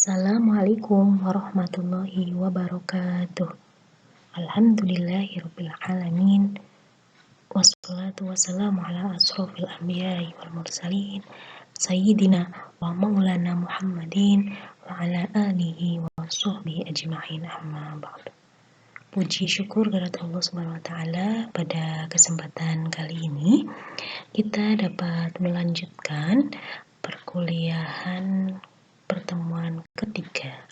Assalamualaikum warahmatullahi wabarakatuh. Alhamdulillahirabbil alamin. Wassalatu wassalamu ala asrofil anbiya'i wal mursalin sayyidina wa maulana Muhammadin wa ala alihi wa sahbihi ajma'in, amma ba'du. Puji syukur kehadirat Allah Subhanahu wa taala, pada kesempatan kali ini kita dapat melanjutkan perkuliahan pertemuan ketiga.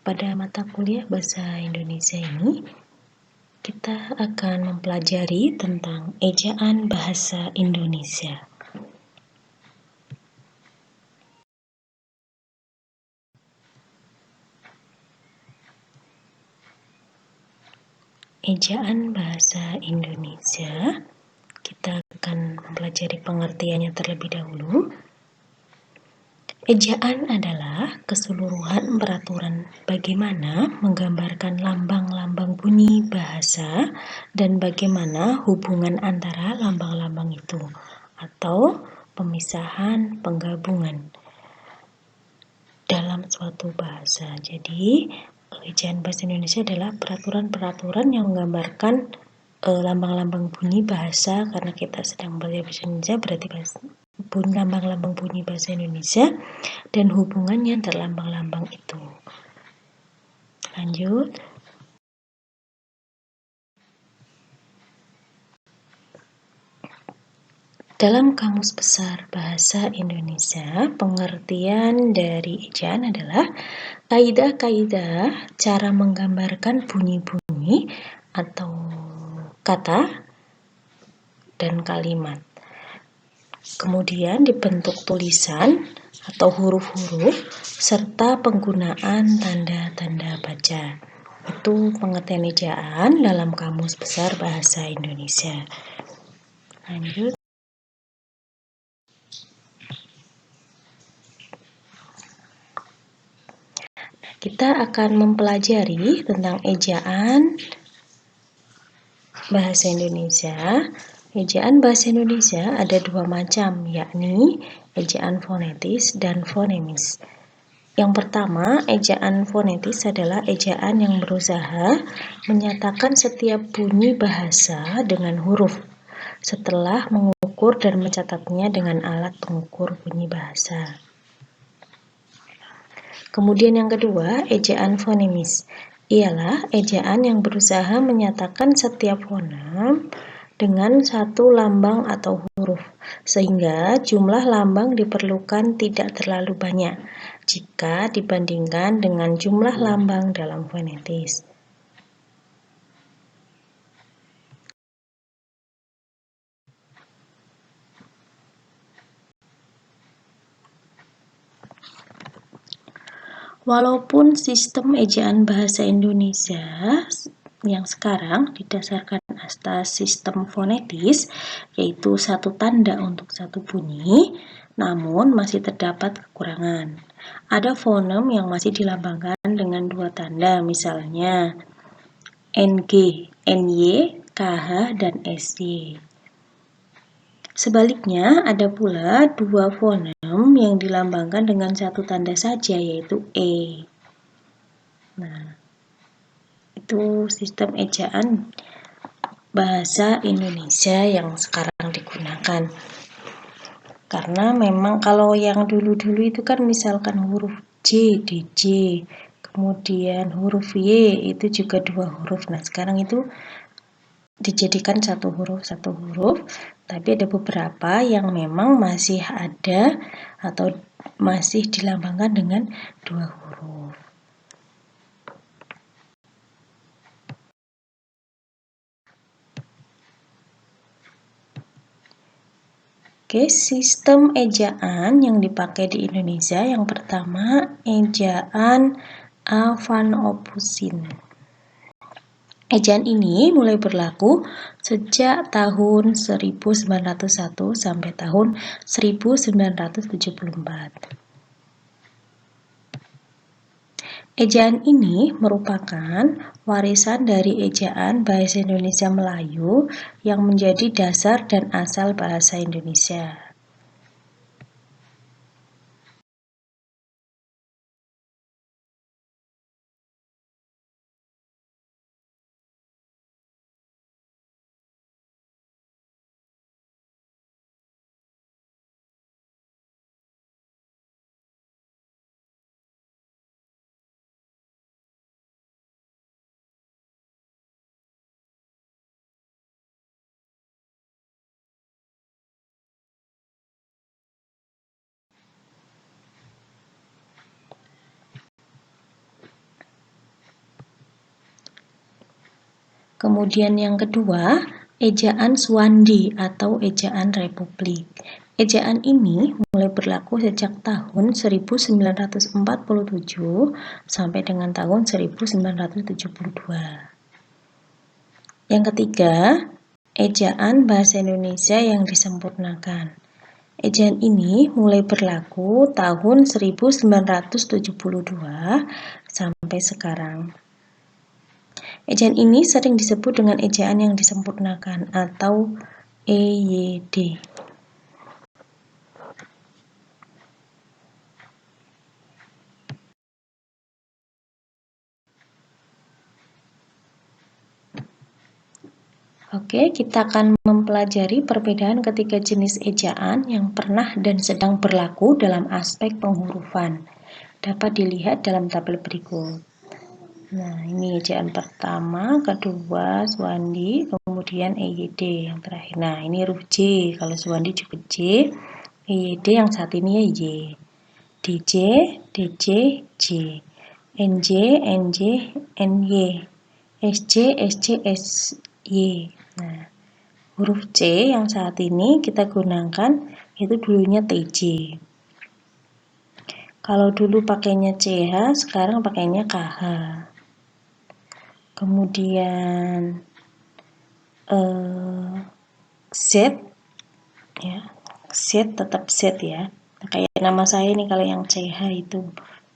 Pada mata kuliah bahasa Indonesia ini, kita akan mempelajari tentang ejaan bahasa Indonesia. Ejaan bahasa Indonesia, kita akan mempelajari pengertiannya terlebih dahulu. Ejaan adalah keseluruhan peraturan bagaimana menggambarkan lambang-lambang bunyi bahasa dan bagaimana hubungan antara lambang-lambang itu, atau pemisahan, penggabungan dalam suatu bahasa. Jadi, ejaan bahasa Indonesia adalah peraturan-peraturan yang menggambarkan lambang-lambang bunyi bahasa. Karena kita sedang belajar bahasa Indonesia, berarti lambang-lambang bunyi bahasa Indonesia dan hubungannya antara lambang-lambang itu. Lanjut. Dalam Kamus Besar Bahasa Indonesia, pengertian dari ejaan adalah kaidah-kaidah cara menggambarkan bunyi-bunyi atau kata dan kalimat. Kemudian dibentuk tulisan atau huruf-huruf serta penggunaan tanda-tanda baca. Itu pengertian ejaan dalam Kamus Besar Bahasa Indonesia. Lanjut. Kita akan mempelajari tentang ejaan bahasa Indonesia. Ejaan bahasa Indonesia ada dua macam, yakni ejaan fonetis dan fonemis. Yang pertama, ejaan fonetis adalah ejaan yang berusaha menyatakan setiap bunyi bahasa dengan huruf setelah mengukur dan mencatatnya dengan alat pengukur bunyi bahasa. Kemudian yang kedua, ejaan fonemis. Ialah ejaan yang berusaha menyatakan setiap fonem dengan satu lambang atau huruf, sehingga jumlah lambang diperlukan tidak terlalu banyak jika dibandingkan dengan jumlah lambang dalam fonetis. Walaupun sistem ejaan bahasa Indonesia yang sekarang didasarkan atas sistem fonetis, yaitu satu tanda untuk satu bunyi, namun masih terdapat kekurangan. Ada fonem yang masih dilambangkan dengan dua tanda, misalnya NG, NY, KH, dan SY. Sebaliknya, ada pula dua fonem yang dilambangkan dengan satu tanda saja, yaitu E. Nah, itu sistem ejaan bahasa Indonesia yang sekarang digunakan. Karena memang kalau yang dulu-dulu itu kan misalkan huruf J di J, kemudian huruf Y itu juga dua huruf. Nah, sekarang itu dijadikan satu huruf, tapi ada beberapa yang memang masih ada atau masih dilambangkan dengan dua huruf. Oke, sistem ejaan yang dipakai di Indonesia yang pertama, ejaan Avanosine. Ejaan ini mulai berlaku sejak tahun 1901 sampai tahun 1974. Ejaan ini merupakan warisan dari ejaan bahasa Indonesia Melayu yang menjadi dasar dan asal bahasa Indonesia. Kemudian yang kedua, ejaan Swandi atau ejaan Republik. Ejaan ini mulai berlaku sejak tahun 1947 sampai dengan tahun 1972. Yang ketiga, ejaan bahasa Indonesia yang disempurnakan. Ejaan ini mulai berlaku tahun 1972 sampai sekarang. Ejaan ini sering disebut dengan ejaan yang disempurnakan atau EYD. Oke, kita akan mempelajari perbedaan ketiga jenis ejaan yang pernah dan sedang berlaku dalam aspek penghurufan. Dapat dilihat dalam tabel berikut. Nah, ini ejaan pertama, kedua Swandi, kemudian EYD yang terakhir. Nah, ini huruf J, kalau Swandi juga J, EYD yang saat ini ya Y. DJ, DJ, J. NJ, NJ, NY. SJ, SJ, SY. Nah, huruf C yang saat ini kita gunakan itu dulunya TJ. Kalau dulu pakainya CH, sekarang pakainya KH. Kemudian Z, ya, Z tetap Z ya. Nah, kayak nama saya ini kalau yang CH itu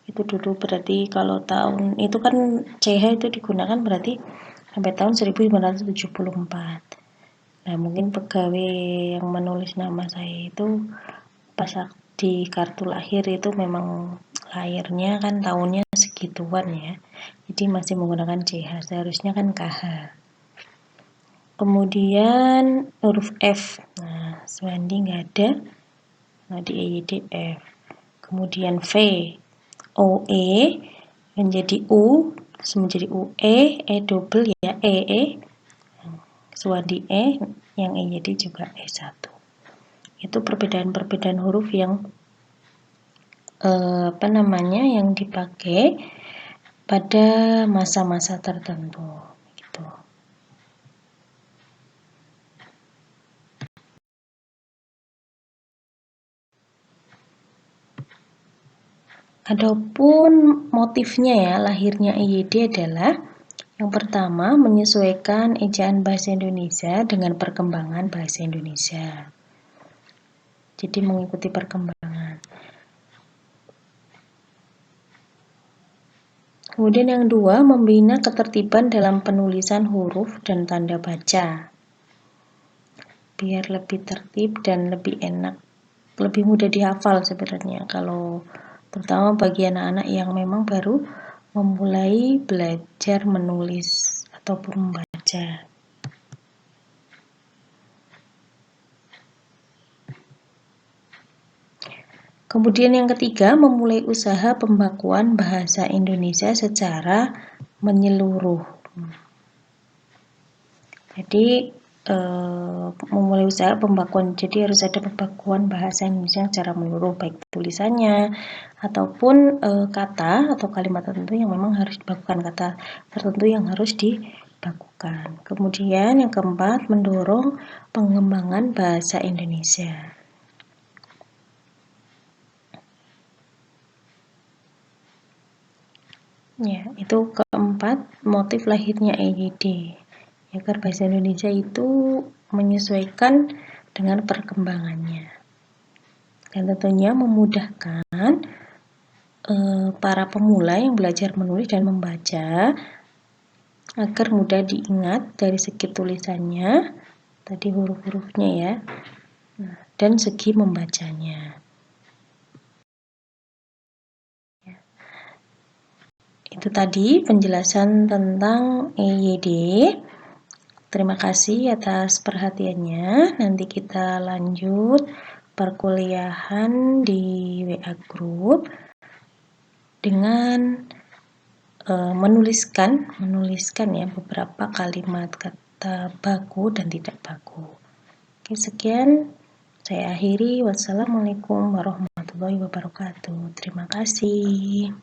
dulu berarti kalau tahun itu kan CH itu digunakan berarti sampai tahun 1974. Nah, mungkin pegawai yang menulis nama saya itu pas di kartu lahir itu memang lahirnya kan tahunnya segituan ya. Jadi masih menggunakan CH, seharusnya kan KH. Kemudian huruf F. Nah, Swandi nggak ada. Nah, di EYD F. Kemudian V, OE menjadi U, terus menjadi UE, double ya, EE. Swandi E, yang EYD juga E1. Itu perbedaan-perbedaan huruf yang yang dipakai pada masa-masa tertentu gitu. Adapun motifnya ya, lahirnya EYD adalah yang pertama, menyesuaikan ejaan bahasa Indonesia dengan perkembangan bahasa Indonesia. Jadi mengikuti perkembangan. Kemudian yang dua, membina ketertiban dalam penulisan huruf dan tanda baca. Biar lebih tertib dan lebih enak, lebih mudah dihafal sebenarnya kalau terutama bagi anak-anak yang memang baru memulai belajar menulis ataupun membaca. Kemudian yang ketiga, memulai usaha pembakuan bahasa Indonesia secara menyeluruh. Jadi memulai usaha pembakuan, jadi harus ada pembakuan bahasa Indonesia secara menyeluruh, baik tulisannya ataupun kata atau kalimat tertentu yang memang harus dibakukan, kata tertentu yang harus dibakukan. Kemudian yang keempat, mendorong pengembangan bahasa Indonesia. Ya, itu keempat motif lahirnya EYD. Agar bahasa Indonesia itu menyesuaikan dengan perkembangannya. Dan tentunya memudahkan para pemula yang belajar menulis dan membaca agar mudah diingat dari segi tulisannya, tadi huruf-hurufnya ya, dan segi membacanya. Itu tadi penjelasan tentang EYD. Terima kasih atas perhatiannya. Nanti kita lanjut perkuliahan di WA Group dengan menuliskan ya beberapa kalimat kata baku dan tidak baku. Oke, sekian saya akhiri. Wassalamualaikum warahmatullahi wabarakatuh. Terima kasih.